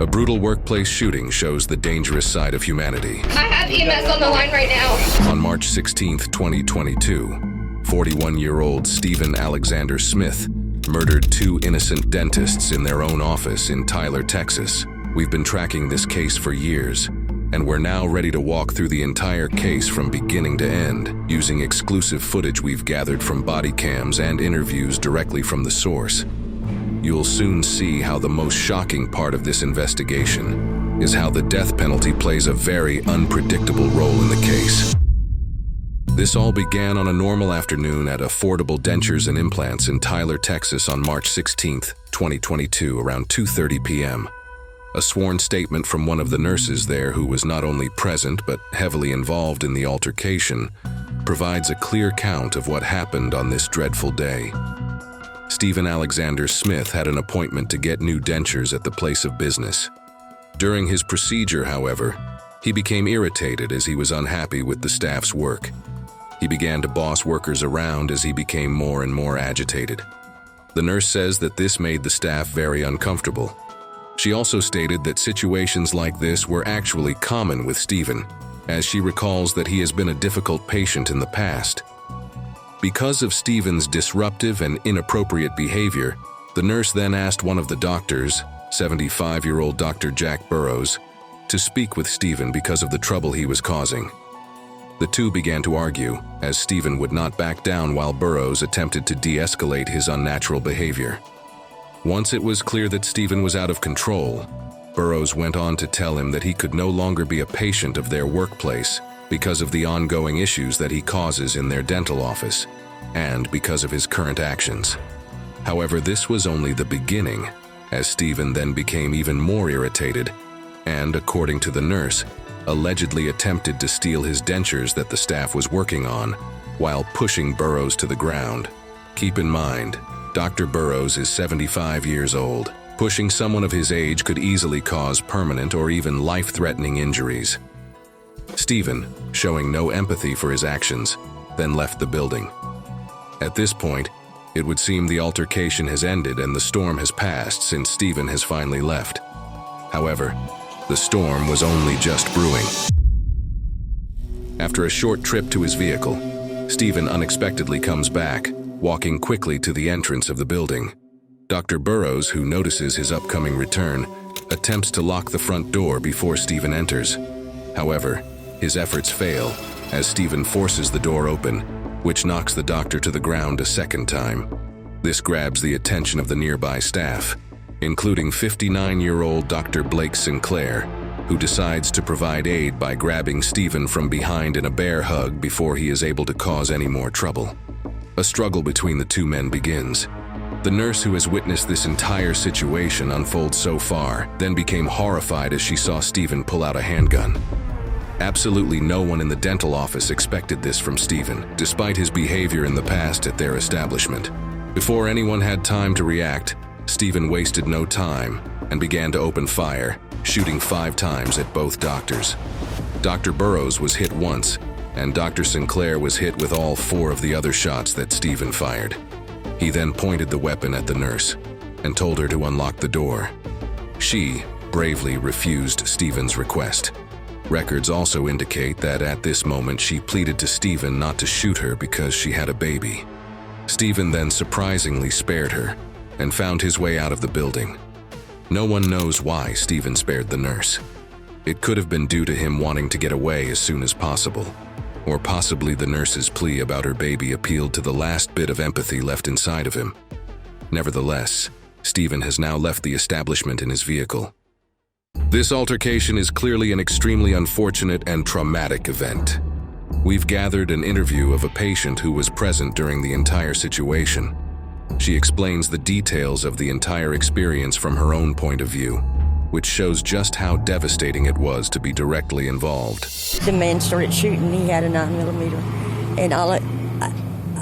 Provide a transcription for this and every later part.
A brutal workplace shooting shows the dangerous side of humanity. I have EMS on the line right now. On March 16, 2022, 41-year-old Stephen Alexander Smith murdered two innocent dentists in their own office in Tyler, Texas. We've been tracking this case for years, and we're now ready to walk through the entire case from beginning to end, using exclusive footage we've gathered from body cams and interviews directly from the source. You'll soon see how the most shocking part of this investigation is how the death penalty plays a very unpredictable role in the case. This all began on a normal afternoon at Affordable Dentures and Implants in Tyler, Texas on March 16, 2022, around 2:30 p.m. A sworn statement from one of the nurses there, who was not only present but heavily involved in the altercation, provides a clear count of what happened on this dreadful day. Stephen Alexander Smith had an appointment to get new dentures at the place of business. During his procedure, however, he became irritated as he was unhappy with the staff's work. He began to boss workers around as he became more and more agitated. The nurse says that this made the staff very uncomfortable. She also stated that situations like this were actually common with Stephen, as she recalls that he has been a difficult patient in the past. Because of Stephen's disruptive and inappropriate behavior, the nurse then asked one of the doctors, 75-year-old Dr. Jack Burrows, to speak with Stephen because of the trouble he was causing. The two began to argue, as Stephen would not back down while Burrows attempted to de-escalate his unnatural behavior. Once it was clear that Stephen was out of control, Burrows went on to tell him that he could no longer be a patient of their workplace because of the ongoing issues that he causes in their dental office, and because of his current actions. However, this was only the beginning, as Stephen then became even more irritated and, according to the nurse, allegedly attempted to steal his dentures that the staff was working on while pushing Burrows to the ground. Keep in mind, Dr. Burrows is 75 years old. Pushing someone of his age could easily cause permanent or even life-threatening injuries. Stephen, showing no empathy for his actions, then left the building. At this point, it would seem the altercation has ended and the storm has passed since Stephen has finally left. However, the storm was only just brewing. After a short trip to his vehicle, Stephen unexpectedly comes back, walking quickly to the entrance of the building. Dr. Burrows, who notices his upcoming return, attempts to lock the front door before Stephen enters. However, his efforts fail, as Stephen forces the door open, which knocks the doctor to the ground a second time. This grabs the attention of the nearby staff, including 59-year-old Dr. Blake Sinclair, who decides to provide aid by grabbing Stephen from behind in a bear hug before he is able to cause any more trouble. A struggle between the two men begins. The nurse, who has witnessed this entire situation unfold so far, then became horrified as she saw Stephen pull out a handgun. Absolutely no one in the dental office expected this from Stephen, despite his behavior in the past at their establishment. Before anyone had time to react, Stephen wasted no time and began to open fire, shooting 5 times at both doctors. Dr. Burrows was hit once, and Dr. Sinclair was hit with all 4 of the other shots that Stephen fired. He then pointed the weapon at the nurse and told her to unlock the door. She bravely refused Stephen's request. Records also indicate that at this moment she pleaded to Stephen not to shoot her because she had a baby. Stephen then surprisingly spared her and found his way out of the building. No one knows why Stephen spared the nurse. It could have been due to him wanting to get away as soon as possible, or possibly the nurse's plea about her baby appealed to the last bit of empathy left inside of him. Nevertheless, Stephen has now left the establishment in his vehicle. This altercation is clearly an extremely unfortunate and traumatic event. We've gathered an interview of a patient who was present during the entire situation. She explains the details of the entire experience from her own point of view, which shows just how devastating it was to be directly involved. The man started shooting. He had a 9mm, and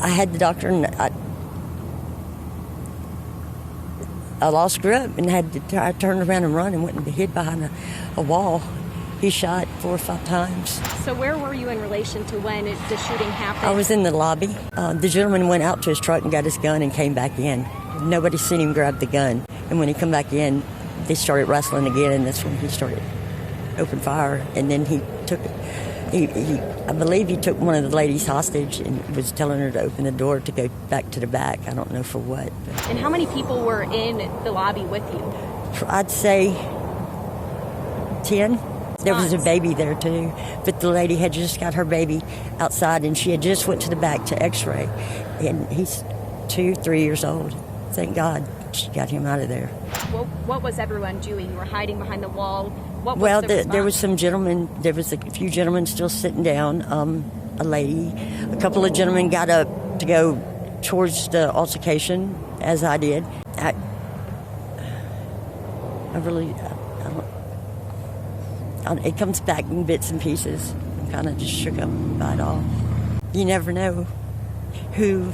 I had the doctor, and I lost grip and I turned around and run and went and hid behind a wall. He shot 4 or 5 times. So where were you in relation to when the shooting happened? I was in the lobby. The gentleman went out to his truck and got his gun and came back in. Nobody seen him grab the gun. And when he come back in, they started wrestling again, and that's when he started open fire. And then he took, I believe he took one of the ladies hostage and was telling her to open the door to go back to the back. I don't know for what. And how many people were in the lobby with you? I'd say 10. There was a baby there too, but the lady had just got her baby outside, and she had just went to the back to X-ray, and he's 2-3 years old. Thank God she got him out of there. Well, what was everyone doing? You were hiding behind the wall. What was Well, the there was some gentlemen. There was a few gentlemen still sitting down. A lady, a couple of gentlemen got up to go towards the altercation, as I did. I really. It comes back in bits and pieces. I'm kind of just shook up by it all. You never know who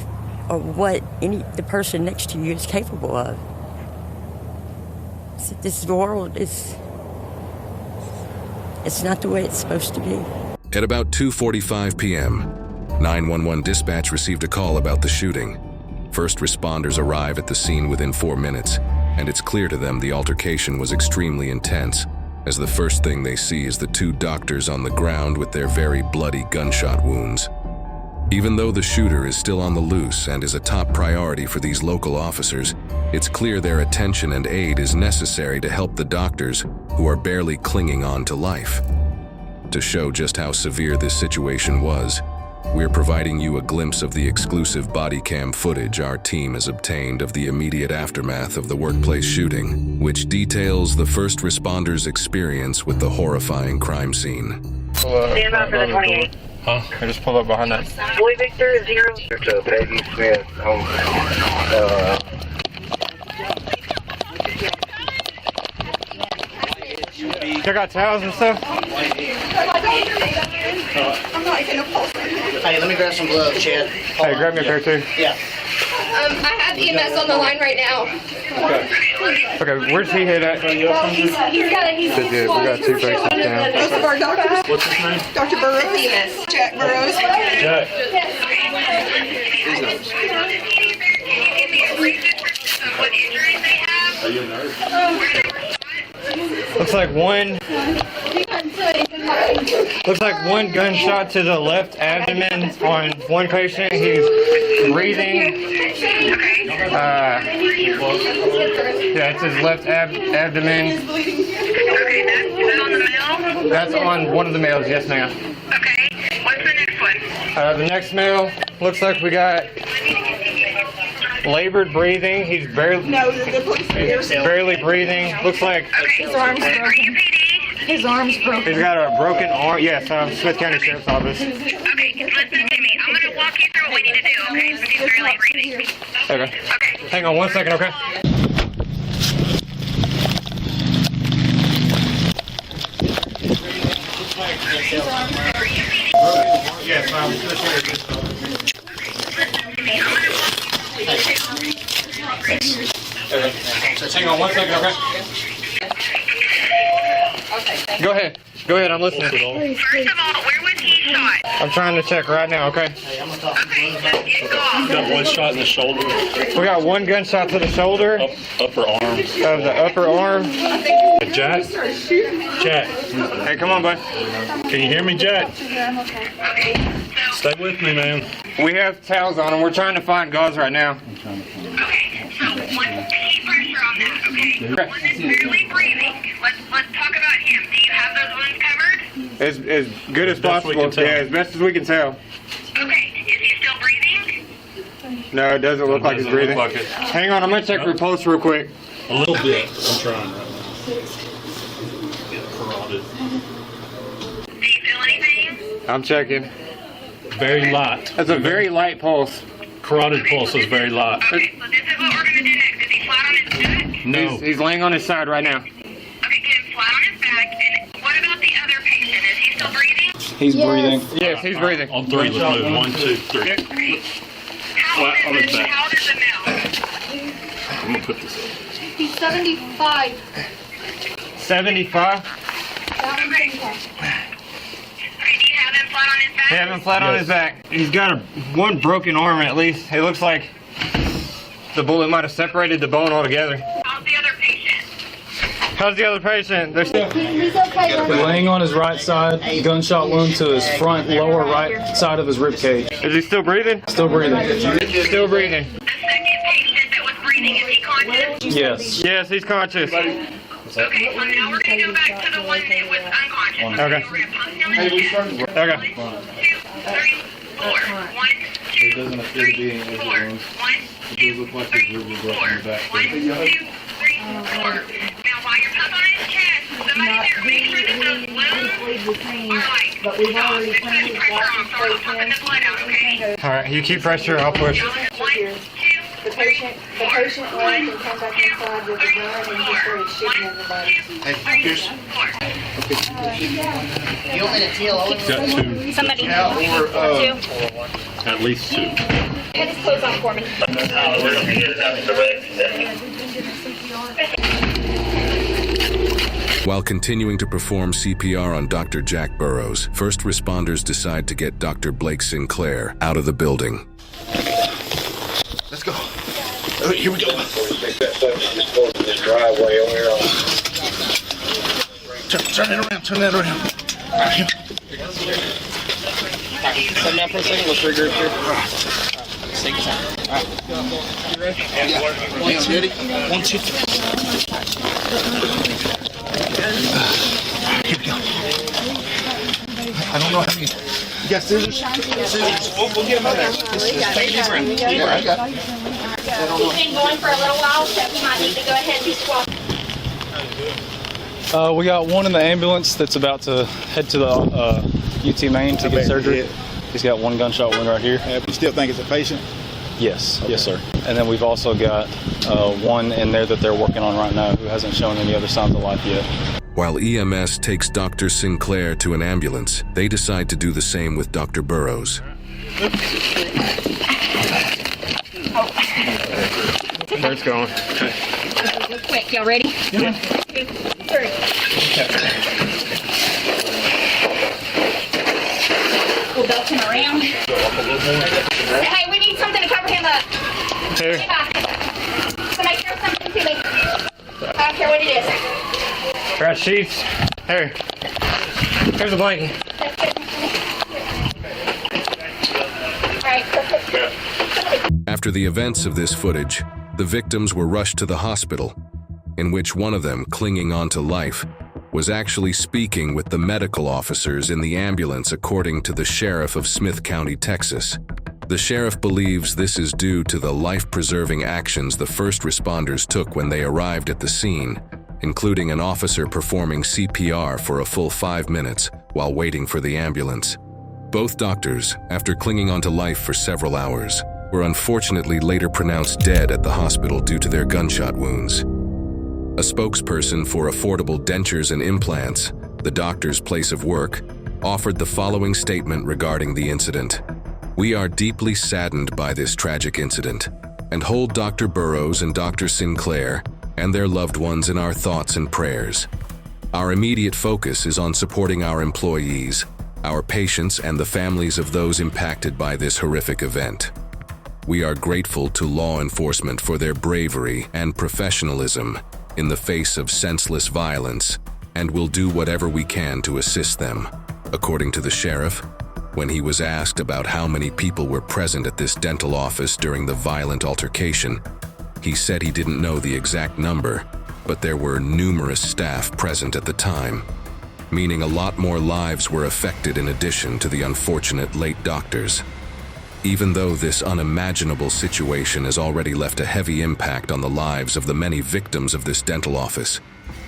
or what the person next to you is capable of. This world it's not the way it's supposed to be. At about 2:45 p.m., 911 dispatch received a call about the shooting. First responders arrive at the scene within 4 minutes, and it's clear to them the altercation was extremely intense, as the first thing they see is the 2 doctors on the ground with their very bloody gunshot wounds. Even though the shooter is still on the loose and is a top priority for these local officers, it's clear their attention and aid is necessary to help the doctors who are barely clinging on to life. To show just how severe this situation was, we're providing you a glimpse of the exclusive Bodycam footage our team has obtained of the immediate aftermath of the workplace shooting, which details the first responders' experience with the horrifying crime scene. Stand by for the 28. Huh? I just pulled up behind that. Boy Victor 0. To Peggy Smith. Check out towels and stuff. I'm not even a pulse. Hey, let me grab some gloves, Chad. Hey, grab me a pair too. Yeah. I have EMS on the line right now. Okay, where's he hit at? He's got We got 2 faces down. Most of our doctors. What's his name? Dr. Burroughs. EMS. Jack Burroughs. Jack. Looks like one gunshot to the left abdomen on one patient. He's breathing. Yeah, it's his left abdomen. That's on one of the males, yes ma'am. Okay, what's the next one? The next male looks like we got labored breathing. He's barely breathing. Looks like His arm's broken. His arm's broken. he's got a broken arm. Yes, Smith County Sheriff's Office. Okay, listen to me. I'm going to walk you through what we need to do, okay? So he's barely breathing. Okay. Okay. Hang on 1 second, okay? Yes, I'm just hang on 1 second, okay? Go ahead. Go ahead, I'm listening. First of all, where was he shot? I'm trying to check right now, okay? Okay, let's get going. Got 1 shot in the shoulder, We got 1 gunshot to the shoulder upper arm. of the upper arm. Jack? Jack, Hey, come on, bud. can you hear me, Jack? Stay with me, man. We have towels on him. We're trying to find gauze right now. Okay, so keep pressure on that, okay? One that's barely breathing. Let's talk about him. Do you have those wounds covered? As good as best we possible. can tell. Yeah, as best as we can tell. Okay, is he still breathing? No, it doesn't look like he's Doesn't look breathing. like it. Hang on, I'm gonna check for pulse real quick. A little bit. I'm trying right now. Carotid. Do you feel anything? I'm checking. Very light. That's a very light pulse. Carotid pulse is very light. Okay, so this is what we're going to do next. Is he flat on his back? No. He's laying on his side right now. Okay, get him flat on his back. And what about the other patient? Is he still breathing? He's breathing. Yes, he's breathing. On 3, let's move. 1, 2, 3. How old on his is back. how old is the male? I'm going to put this up. He's 75. 75. Okay, do you have him flat on his back? Have him flat on his back. He's got 1 broken arm at least. It looks like the bullet might have separated the bone altogether. How's the other patient? How's the other patient? They're still... Laying on his right side, gunshot wound to his front lower right side of his rib cage. Is he still breathing? Still breathing. Still breathing. The second patient that was breathing, is he conscious? Yes. Yes, he's conscious. Okay, so now we're going to go back to the one that was unconscious. Okay. We're going to pump down his chest. Okay. 1, 2, 3, 4. 1, 2, 3, 4. 1, 2, 3, 4. 1, 2, 3, 4. Now, while you're pumping on his chest, somebody there, make sure that those wounds are like, stop. There's too much pressure on them, so we're not pumping the blood out, okay? All right, you keep pressure, I'll push. 1, 2, 3, 4. 1, 2, 3, 4. 1, 2, 3, 4. You want me to tell all of Got two. Somebody. Two. At least two. Put his clothes on for me. While continuing to perform CPR on Dr. Jack Burrows, first responders decide to get Dr. Blake Sinclair out of the building. Let's go. All right, here we go. Take that subject just go to this driveway over here. Turn it around. Turn that around. All right, here. Come down for a second. Let's regroup here. Let's take your time. All right. You ready? Yeah. Ready? 1, 2, 3. Here we go. I don't know how many. You got scissors? Scissors. We'll get them out there. Just take a deep breath. Yeah, I got it. He's been going for a little while, so he might need to go ahead and be swapped. We got one in the ambulance that's about to head to the UT Main to get surgery. He's got one gunshot wound right here. You still think it's a patient? Yes, yes, sir. And then we've also got one in there that they're working on right now who hasn't shown any other signs of life yet. While EMS takes Dr. Sinclair to an ambulance, they decide to do the same with Dr. Burrows. Where it's going. Quick, y'all ready? Yeah. 2, 3. We'll belt him around. Hey, we need something to cover him up. Here. So make sure something to me. I don't care what it is. Got sheets. Here. Here's a blanket. After the events of this footage, the victims were rushed to the hospital, in which one of them, clinging on to life, was actually speaking with the medical officers in the ambulance, according to the sheriff of Smith County, Texas. The sheriff believes this is due to the life-preserving actions the first responders took when they arrived at the scene, including an officer performing CPR for a full 5 minutes while waiting for the ambulance. Both doctors, after clinging onto life for several hours, were unfortunately later pronounced dead at the hospital due to their gunshot wounds. A spokesperson for Affordable Dentures and Implants, the doctor's place of work, offered the following statement regarding the incident. "We are deeply saddened by this tragic incident and hold Dr. Burrows and Dr. Sinclair and their loved ones in our thoughts and prayers. Our immediate focus is on supporting our employees, our patients, and the families of those impacted by this horrific event. We are grateful to law enforcement for their bravery and professionalism in the face of senseless violence, and will do whatever we can to assist them," according to the sheriff. When he was asked about how many people were present at this dental office during the violent altercation, he said he didn't know the exact number, but there were numerous staff present at the time, meaning a lot more lives were affected in addition to the unfortunate late doctors. Even though this unimaginable situation has already left a heavy impact on the lives of the many victims of this dental office,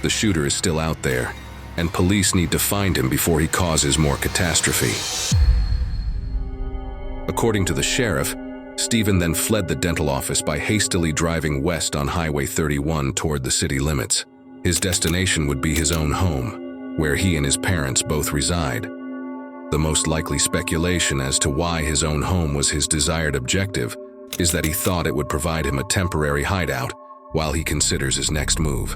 the shooter is still out there, and police need to find him before he causes more catastrophe. According to the sheriff, Stephen then fled the dental office by hastily driving west on Highway 31 toward the city limits. His destination would be his own home, where he and his parents both reside. The most likely speculation as to why his own home was his desired objective is that he thought it would provide him a temporary hideout while he considers his next move.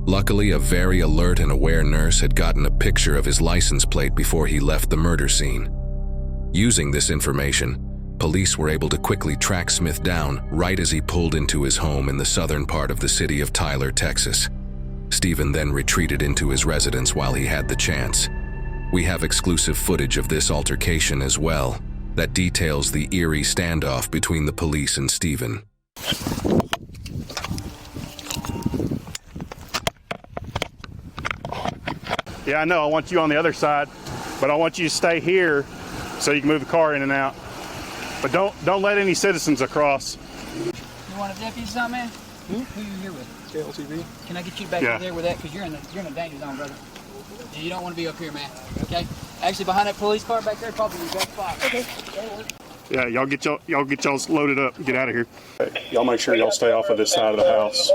Luckily, a very alert and aware nurse had gotten a picture of his license plate before he left the murder scene. Using this information, police were able to quickly track Smith down right as he pulled into his home in the southern part of the city of Tyler, Texas. Stephen then retreated into his residence while he had the chance. We have exclusive footage of this altercation as well that details the eerie standoff between the police and Stephen. Yeah, I know. I want you on the other side, but I want you to stay here so you can move the car in and out. But don't let any citizens across. You want a deputy or something, man? Who you here with? KLTV. Can I get you back over there with that? Because you're in a danger zone, brother. You don't want to be up here, man. Okay? Actually, behind that police car back there, probably your best spot. Okay. Yeah, y'all get y'all loaded up and get out of here. Y'all make sure y'all stay off of this side of the house.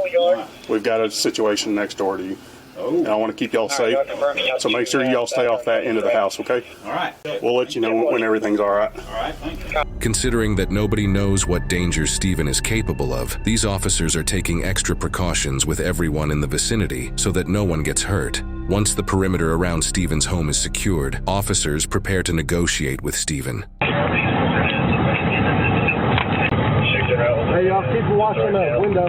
We've got a situation next door to you. And I want to keep y'all safe, so make sure y'all stay off that end of the house, okay? All right. We'll let you know when everything's all right. All right, thank you. Considering that nobody knows what dangers Stephen is capable of, these officers are taking extra precautions with everyone in the vicinity so that no one gets hurt. Once the perimeter around Stephen's home is secured, officers prepare to negotiate with Stephen. Hey, y'all keep watching the window.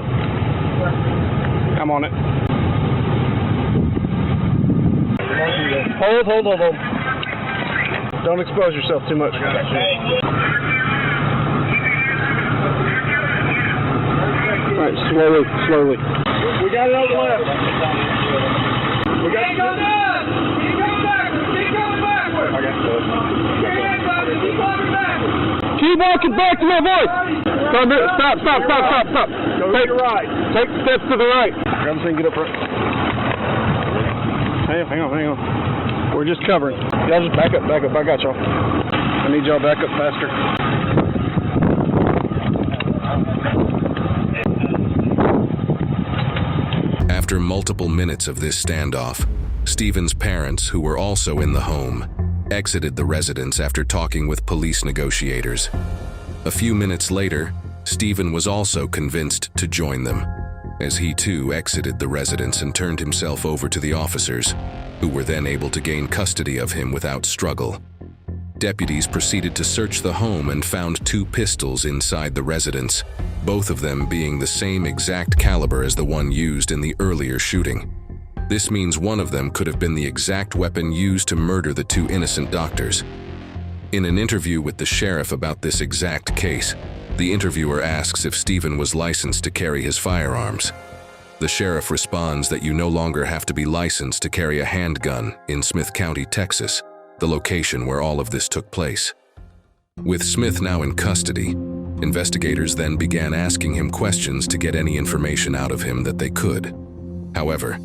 I'm on it. Hold. Don't expose yourself too much. Right, slowly. We got it on the left. We got it. Keep walking back to my voice. Stop. Go to the right. Take steps to the right. Grab the thing, get up front. Hang on. We're just covering. Y'all just back up. I got y'all. I need y'all back up faster. After multiple minutes of this standoff, Stephen's parents, who were also in the home, exited the residence after talking with police negotiators. A few minutes later, Stephen was also convinced to join them, as he too exited the residence and turned himself over to the officers, who were then able to gain custody of him without struggle. Deputies proceeded to search the home and found 2 pistols inside the residence, both of them being the same exact caliber as the one used in the earlier shooting. This means one of them could have been the exact weapon used to murder the 2 innocent doctors. In an interview with the sheriff about this exact case, the interviewer asks if Stephen was licensed to carry his firearms. The sheriff responds that you no longer have to be licensed to carry a handgun in Smith County, Texas, the location where all of this took place. With Smith now in custody, investigators then began asking him questions to get any information out of him that they could. However,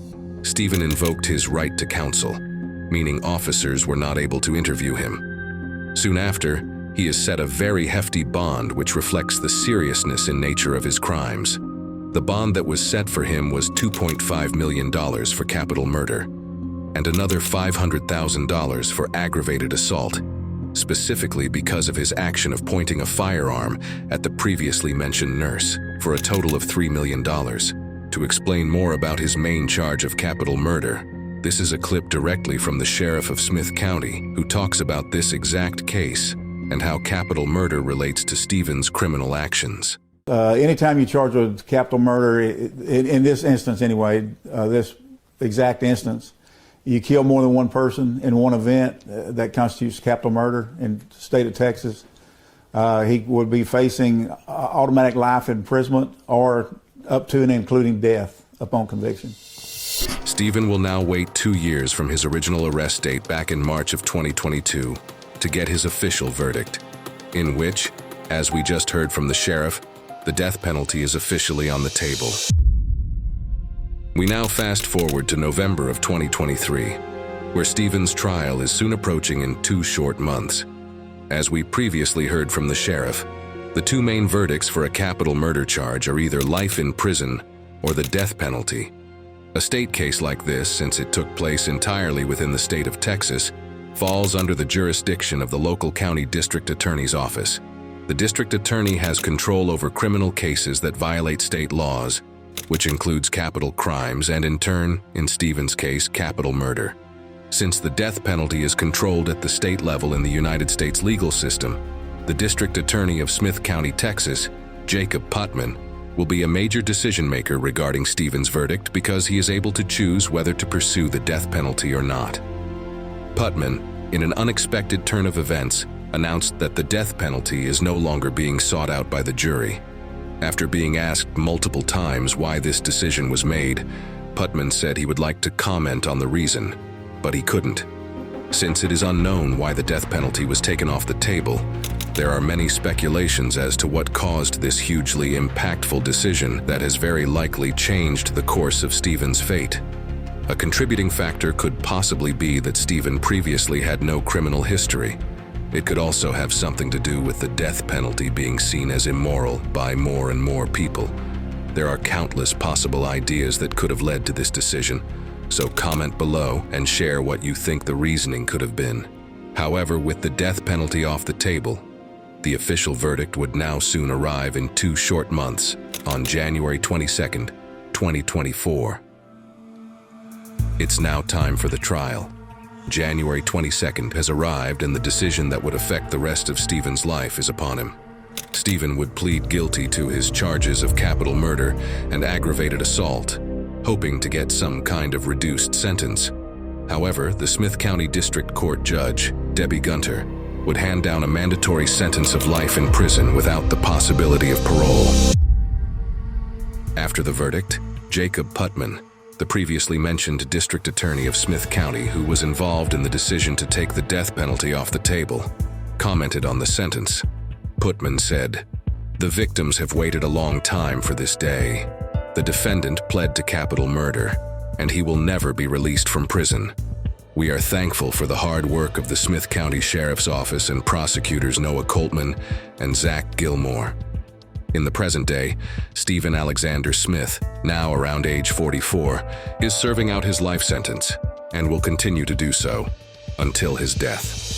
Stephen invoked his right to counsel, meaning officers were not able to interview him. Soon after, he is set a very hefty bond which reflects the seriousness in nature of his crimes. The bond that was set for him was $2.5 million for capital murder, and another $500,000 for aggravated assault, specifically because of his action of pointing a firearm at the previously mentioned nurse, for a total of $3 million. To explain more about his main charge of capital murder, this is a clip directly from the sheriff of Smith County, who talks about this exact case and how capital murder relates to Stephen's criminal actions. Anytime you charge with capital murder, in this instance anyway, this exact instance, you kill more than one person in one event, that constitutes capital murder in the state of Texas. He would be facing automatic life imprisonment or up to and including death upon conviction. Stephen will now wait 2 years from his original arrest date back in March of 2022 to get his official verdict, in which, as we just heard from the sheriff, the death penalty is officially on the table. We now fast forward to November of 2023, where Stephen's trial is soon approaching in 2 short months. As we previously heard from the sheriff, the 2 main verdicts for a capital murder charge are either life in prison or the death penalty. A state case like this, since it took place entirely within the state of Texas, falls under the jurisdiction of the local county district attorney's office. The district attorney has control over criminal cases that violate state laws, which includes capital crimes and, in turn, in Stephen's case, capital murder. Since the death penalty is controlled at the state level in the United States legal system, the district attorney of Smith County, Texas, Jacob Putman, will be a major decision maker regarding Stephen's verdict because he is able to choose whether to pursue the death penalty or not. Putman, in an unexpected turn of events, announced that the death penalty is no longer being sought out by the jury. After being asked multiple times why this decision was made, Putman said he would like to comment on the reason, but he couldn't. Since it is unknown why the death penalty was taken off the table, there are many speculations as to what caused this hugely impactful decision that has very likely changed the course of Stephen's fate. A contributing factor could possibly be that Stephen previously had no criminal history. It could also have something to do with the death penalty being seen as immoral by more and more people. There are countless possible ideas that could have led to this decision, so comment below and share what you think the reasoning could have been. However, with the death penalty off the table, the official verdict would now soon arrive in 2 short months, on January 22nd, 2024. It's now time for the trial. January 22nd has arrived and the decision that would affect the rest of Stephen's life is upon him. Stephen would plead guilty to his charges of capital murder and aggravated assault, hoping to get some kind of reduced sentence. However, the Smith County District Court Judge, Debbie Gunter, would hand down a mandatory sentence of life in prison without the possibility of parole. After the verdict, Jacob Putman, the previously mentioned district attorney of Smith County who was involved in the decision to take the death penalty off the table, commented on the sentence. Putman said, "The victims have waited a long time for this day. The defendant pled to capital murder, and he will never be released from prison. We are thankful for the hard work of the Smith County Sheriff's Office and prosecutors Noah Coltman and Zach Gilmore." In the present day, Stephen Alexander Smith, now around age 44, is serving out his life sentence and will continue to do so until his death.